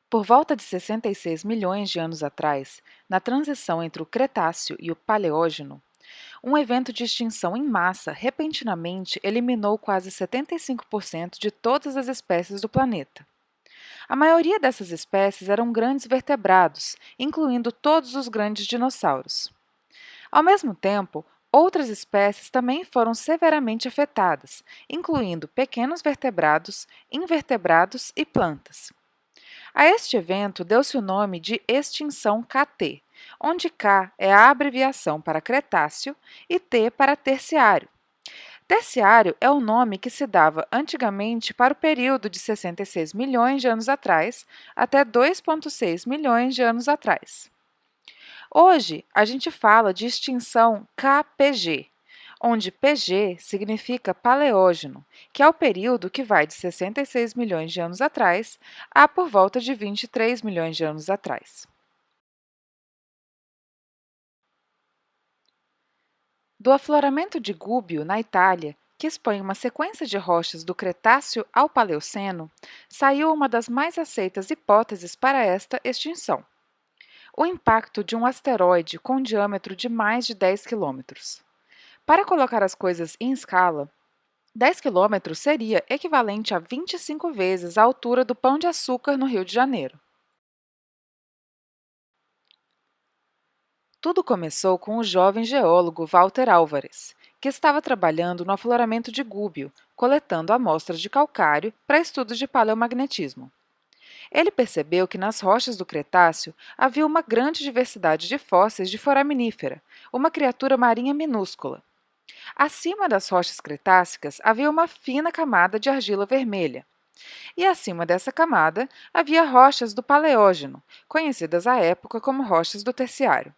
Por volta de 66 milhões de anos atrás, na transição entre o Cretáceo e o Paleógeno, um evento de extinção em massa repentinamente eliminou quase 75% de todas as espécies do planeta. A maioria dessas espécies eram grandes vertebrados, incluindo todos os grandes dinossauros. Ao mesmo tempo, outras espécies também foram severamente afetadas, incluindo pequenos vertebrados, invertebrados e plantas. A este evento deu-se o nome de extinção KT, onde K é a abreviação para Cretáceo e T para Terciário. Terciário é o nome que se dava antigamente para o período de 66 milhões de anos atrás até 2,6 milhões de anos atrás. Hoje, a gente fala de extinção KPG, onde PG significa paleógeno, que é o período que vai de 66 milhões de anos atrás a por volta de 23 milhões de anos atrás. Do afloramento de Gubbio, na Itália, que expõe uma sequência de rochas do Cretáceo ao Paleoceno, saiu uma das mais aceitas hipóteses para esta extinção: o impacto de um asteroide com diâmetro de mais de 10 quilômetros. Para colocar as coisas em escala, 10 quilômetros seria equivalente a 25 vezes a altura do Pão de Açúcar no Rio de Janeiro. Tudo começou com o jovem geólogo Walter Álvares, que estava trabalhando no afloramento de Gubbio, coletando amostras de calcário para estudos de paleomagnetismo. Ele percebeu que nas rochas do Cretáceo havia uma grande diversidade de fósseis de foraminífera, uma criatura marinha minúscula. Acima das rochas cretácicas havia uma fina camada de argila vermelha, e acima dessa camada havia rochas do Paleógeno, conhecidas à época como rochas do Terciário.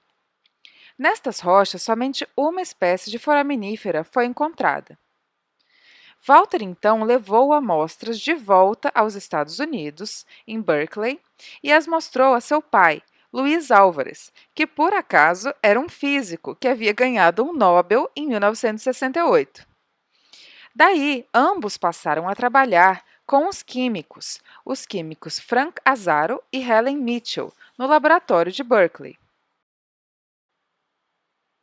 Nestas rochas, somente uma espécie de foraminífera foi encontrada. Walter então levou amostras de volta aos Estados Unidos, em Berkeley, e as mostrou a seu pai, Luiz Álvares, que por acaso era um físico que havia ganhado um Nobel em 1968. Daí, ambos passaram a trabalhar com os químicos Frank Azzaro e Helen Mitchell, no laboratório de Berkeley.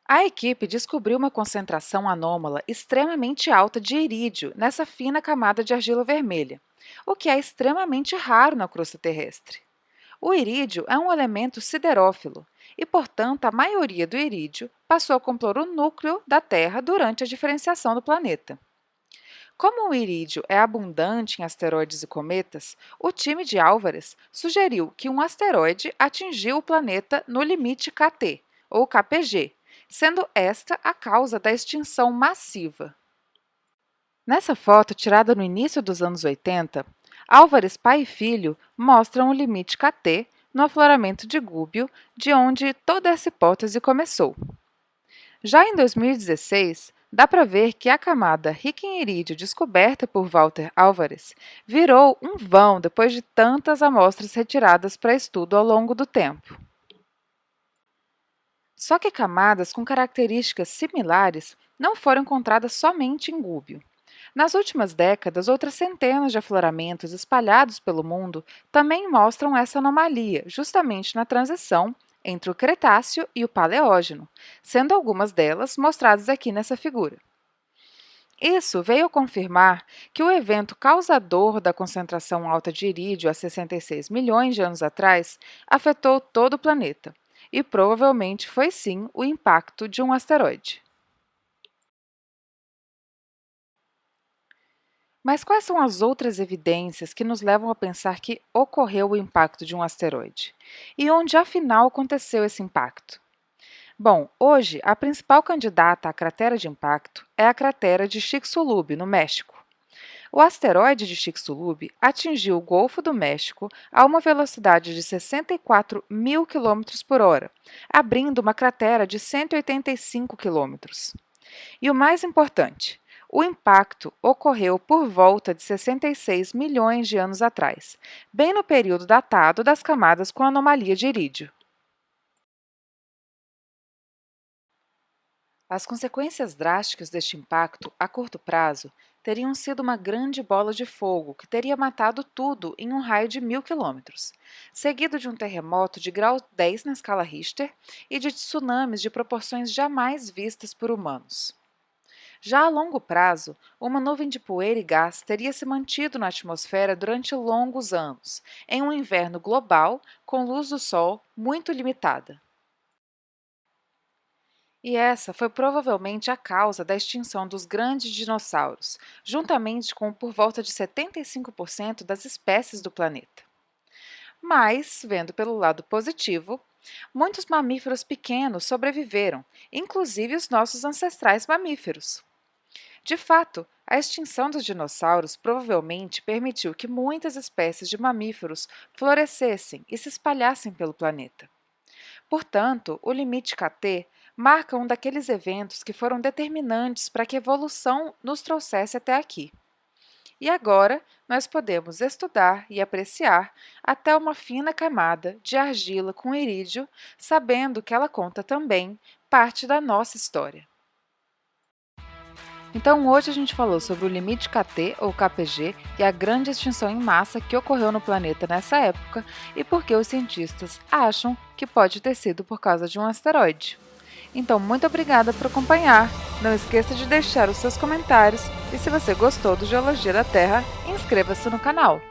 A equipe descobriu uma concentração anômala extremamente alta de irídio nessa fina camada de argila vermelha, o que é extremamente raro na crosta terrestre. O irídio é um elemento siderófilo e, portanto, a maioria do irídio passou a compor o núcleo da Terra durante a diferenciação do planeta. Como o irídio é abundante em asteroides e cometas, o time de Álvares sugeriu que um asteroide atingiu o planeta no limite KT, ou KPG, sendo esta a causa da extinção massiva. Nessa foto, tirada no início dos anos 80, Álvares, pai e filho, mostram o limite KT no afloramento de Gubbio, de onde toda essa hipótese começou. Já em 2016, dá para ver que a camada rica em irídio descoberta por Walter Álvares virou um vão depois de tantas amostras retiradas para estudo ao longo do tempo. Só que camadas com características similares não foram encontradas somente em Gubbio. Nas últimas décadas, outras centenas de afloramentos espalhados pelo mundo também mostram essa anomalia, justamente na transição entre o Cretáceo e o Paleógeno, sendo algumas delas mostradas aqui nessa figura. Isso veio confirmar que o evento causador da concentração alta de irídio há 66 milhões de anos atrás afetou todo o planeta, e provavelmente foi sim o impacto de um asteroide. Mas quais são as outras evidências que nos levam a pensar que ocorreu o impacto de um asteroide? E onde afinal aconteceu esse impacto? Bom, hoje a principal candidata à cratera de impacto é a cratera de Chicxulub, no México. O asteroide de Chicxulub atingiu o Golfo do México a uma velocidade de 64 mil quilômetros por hora, abrindo uma cratera de 185 quilômetros. E o mais importante, o impacto ocorreu por volta de 66 milhões de anos atrás, bem no período datado das camadas com anomalia de irídio. As consequências drásticas deste impacto, a curto prazo, teriam sido uma grande bola de fogo que teria matado tudo em um raio de 1.000 quilômetros, seguido de um terremoto de grau 10 na escala Richter e de tsunamis de proporções jamais vistas por humanos. Já a longo prazo, uma nuvem de poeira e gás teria se mantido na atmosfera durante longos anos, em um inverno global com luz do Sol muito limitada. E essa foi provavelmente a causa da extinção dos grandes dinossauros, juntamente com por volta de 75% das espécies do planeta. Mas, vendo pelo lado positivo, muitos mamíferos pequenos sobreviveram, inclusive os nossos ancestrais mamíferos. De fato, a extinção dos dinossauros provavelmente permitiu que muitas espécies de mamíferos florescessem e se espalhassem pelo planeta. Portanto, o limite KT marca um daqueles eventos que foram determinantes para que a evolução nos trouxesse até aqui. E agora nós podemos estudar e apreciar até uma fina camada de argila com irídio, sabendo que ela conta também parte da nossa história. Então, hoje a gente falou sobre o limite KT ou KPG e a grande extinção em massa que ocorreu no planeta nessa época e por que os cientistas acham que pode ter sido por causa de um asteroide. Então, muito obrigada por acompanhar. Não esqueça de deixar os seus comentários e se você gostou do Geologia da Terra, inscreva-se no canal.